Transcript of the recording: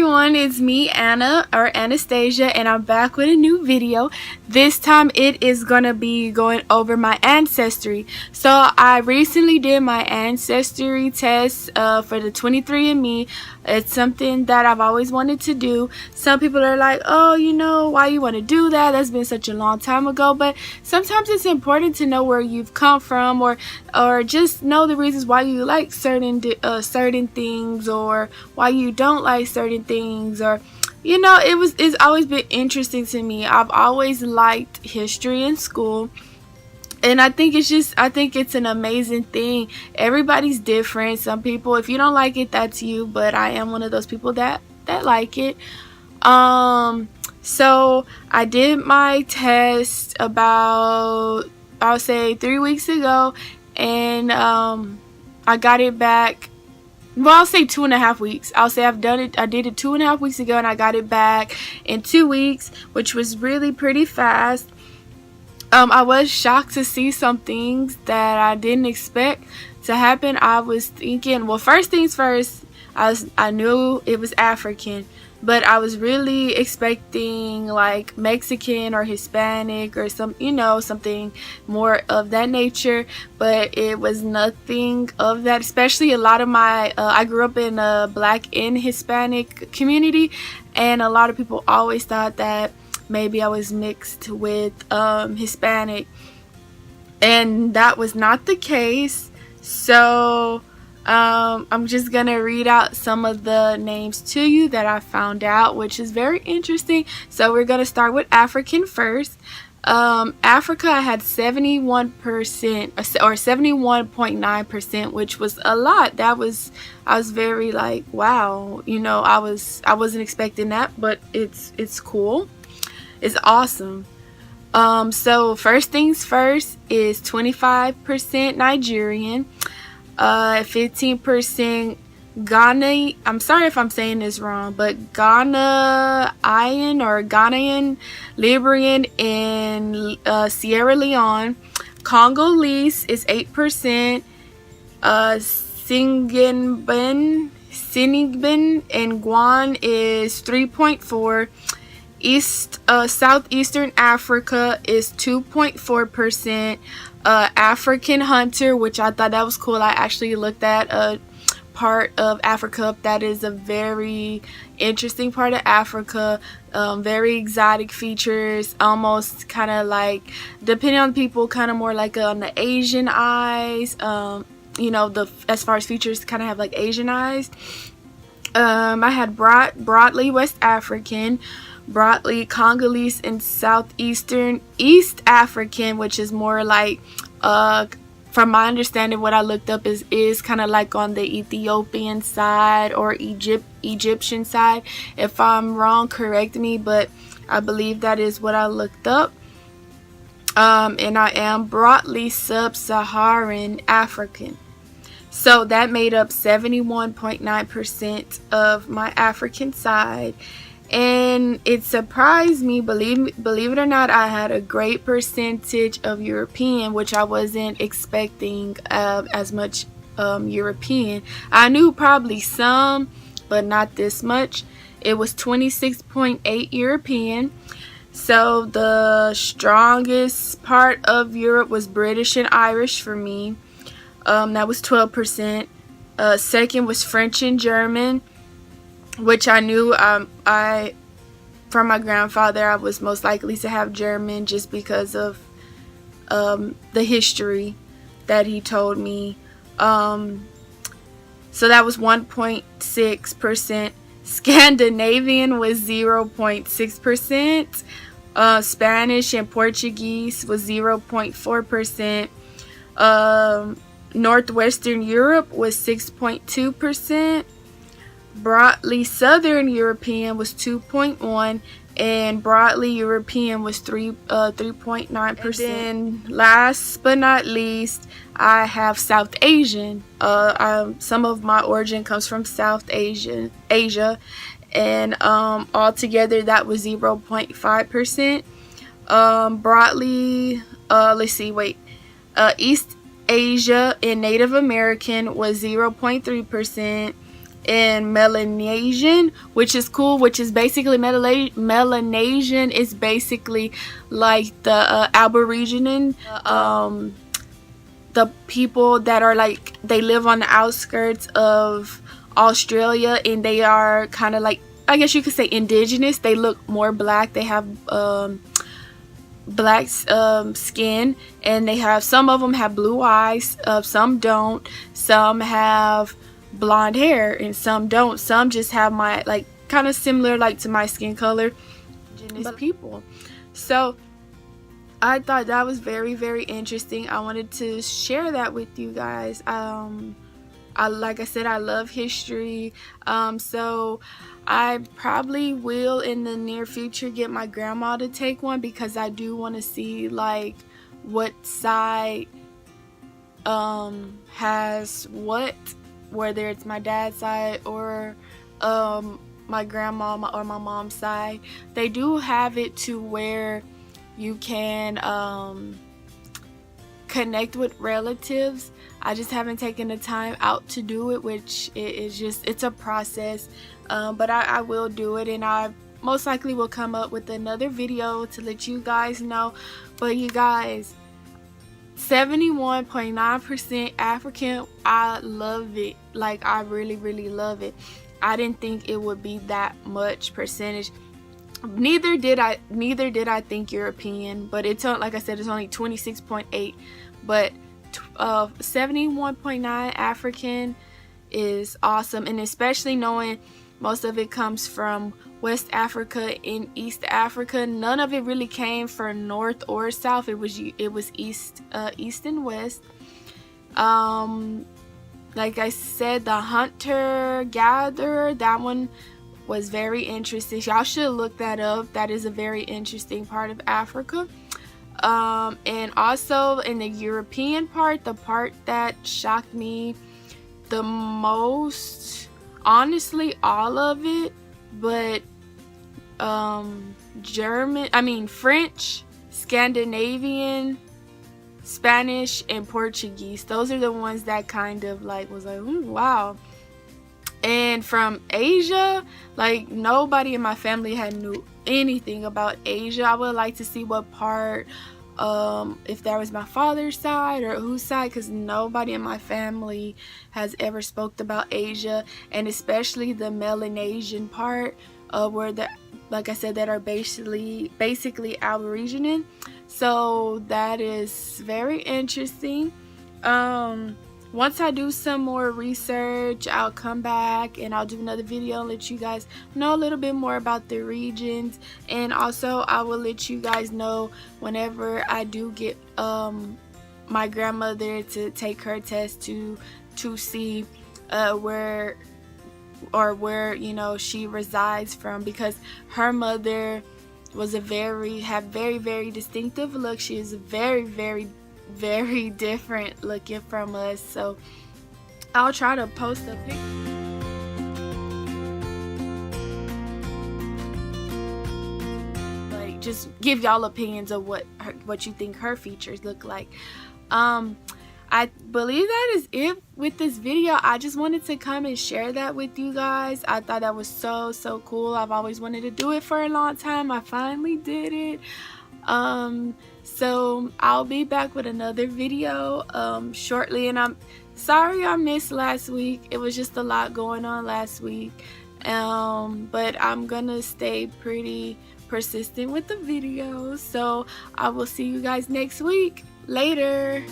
everyone, it's me, Anna, or Anastasia, and I'm back with a new video. This time it is gonna be going over my ancestry. So I recently did my ancestry test for the 23andMe. It's something that I've always wanted to do. Some people are like, oh, you know, why you want to do that? That's been such a long time ago. But sometimes it's important to know where you've come from, or just know the reasons why you like certain things, or why you don't like certain things, or you know, it's always been interesting to me. I've always liked history in school. And I think it's an amazing thing. Everybody's different. Some people, if you don't like it, that's you. But I am one of those people that like it. So I did my test about, I'll say 3 weeks ago, and I got it back. Well, I'll say 2.5 weeks. I'll say I did it 2.5 weeks ago, and I got it back in 2 weeks, which was really pretty fast. I was shocked to see some things that I didn't expect to happen. I was thinking, well, first things first, I knew it was African, but I was really expecting like Mexican or Hispanic or something more of that nature, but it was nothing of that. Especially a lot of my I grew up in a Black and Hispanic community, and a lot of people always thought that maybe I was mixed with Hispanic, and that was not the case. So I'm just gonna read out some of the names to you that I found out, which is very interesting. So we're gonna start with African first. Africa, I had 71% or 71.9%, which was a lot. I was very like, wow, you know, I wasn't expecting that, but it's cool. It's awesome. So first things first is 25% Nigerian, 15% Ghana. I'm sorry if I'm saying this wrong, but Ghanaian, Liberian, and Sierra Leone. Congolese is 8%. Sinigben and Guan is 3.4%. Southeastern Africa is 2.4%. African Hunter, which I thought that was cool. I actually looked at a part of Africa that is a very interesting part of Africa. Very exotic features, almost kind of like, depending on people, kind of more like on the Asian eyes. You know, as far as features, kind of have like Asian eyes. I had broadly West African, broadly Congolese, and southeastern East African, which is more like, from my understanding, what I looked up is kind of like on the Ethiopian side or Egyptian side. If I'm wrong, correct me, but I believe that is what I looked up. And I am broadly sub-Saharan African. So that made up 71.9% of my African side. And it surprised me, believe it or not, I had a great percentage of European, which I wasn't expecting as much European. I knew probably some, but not this much. It was 26.8 European. So the strongest part of Europe was British and Irish for me. That was 12%. Second was French and German, which I knew from my grandfather I was most likely to have German, just because of the history that he told me. So that was 1.6%. Scandinavian was 0.6%. Spanish and Portuguese was 0.4%. Northwestern Europe was 6.2%. Broadly Southern European was 2.1%, and broadly European was 3.9%. And last but not least, I have South Asian. Some of my origin comes from South Asia, and altogether that was 0.5%. Broadly, East Asia and Native American was 0.3%. and Melanesian, which is cool, which is basically Melanesian is basically like the Aborigine, the people that are like, they live on the outskirts of Australia, and they are kind of like, I guess you could say, indigenous. They look more black. They have black skin, and they have, some of them have blue eyes, some don't, some have blonde hair, and some don't. Some just have my, like, kind of similar like to my skin color, indigenous people. So I thought that was very, very interesting. I wanted to share that with you guys. Like I said, I love history. So I probably will in the near future get my grandma to take one, because I do want to see like what side has what, whether it's my dad's side or my grandma or my mom's side. They do have it to where you can connect with relatives. I just haven't taken the time out to do it, which is just, it's a process, but I will do it, and I most likely will come up with another video to let you guys know. But you guys, 71.9% African, I love it. Like, I really, really love it. I didn't think it would be that much percentage. Neither did I think European, but it's, like I said, it's only 26.8, but 71.9 African is awesome. And especially knowing most of it comes from West Africa and East Africa. None of it really came from North or South. It was East and West. Like I said, the hunter gatherer, that one was very interesting. Y'all should look that up. That is a very interesting part of Africa. And also in the European part, the part that shocked me the most, honestly, all of it, but French, Scandinavian, Spanish, and Portuguese. Those are the ones that kind of like was like, ooh, wow. And from Asia, like, nobody in my family had knew anything about Asia. I would like to see what part, if that was my father's side or whose side, because nobody in my family has ever spoke about Asia, and especially the Melanesian part, where the, like I said, that are basically Aborigine. So that is very interesting. Once I do some more research, I'll come back and I'll do another video and let you guys know a little bit more about the regions. And also I will let you guys know whenever I do get my grandmother to take her test to see where you know she resides from, because her mother was had very distinctive look. She is very different looking from us. So I'll try to post a picture, like just give y'all opinions of what you think her features look like. I believe that is it with this video. I just wanted to come and share that with you guys. I thought that was so cool. I've always wanted to do it for a long time. I finally did it. So I'll be back with another video shortly, and I'm sorry I missed last week. It was just a lot going on last week, but I'm gonna stay pretty persistent with the videos. So I will see you guys next week. Later.